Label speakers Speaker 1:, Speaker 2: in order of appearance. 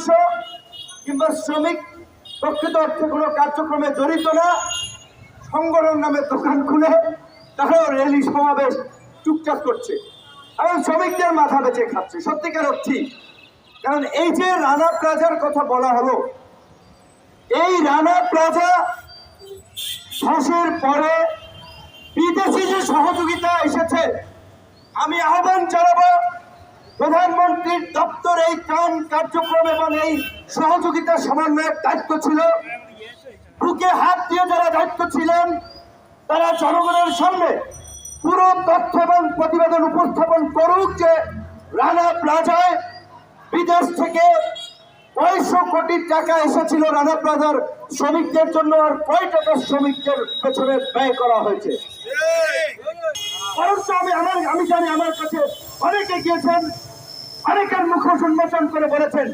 Speaker 1: সদস্য কিংবা শ্রমিক প্রকৃত অর্থে কোনো কার্যক্রমে জড়িত না, সংগঠন নামে দোকান খুলে তারাও র্যালি সমাবেশ চুপচাপ করছে এবং শ্রমিকদের মাথা বেঁচে খাচ্ছে। সত্যিকার অর্থে, কারণ এই যে রানা প্লাজার কথা বলা হলো, এই রানা প্লাজা ধসের পরে বিদেশি যে সহযোগিতা এসেছে, আমি আহ্বান জানাবো প্রধানমন্ত্রীর দপ্তর এই ত্রাণ কার্যক্রম এবং এই সহযোগিতা সমন্বয়ের দায়িত্ব ছিল, বুকে হাত দিয়ে যারা দায়িত্ব ছিলেন তারা জনগণের সামনে পুরো তথ্য এবং প্রতিবেদন উপস্থাপন করুক যে রানা প্লাজায় বিদেশ থেকে 900 কোটি টাকা এসেছিল রানা প্লাজার শ্রমিকদের জন্য, আর কয় টাকা শ্রমিকদের পেছনে ব্যয় করা হয়েছে। আমি জানি আমার কাছে অনেকে গিয়েছেন, অনেকের মুখ উন্মোচন করে বলেছেন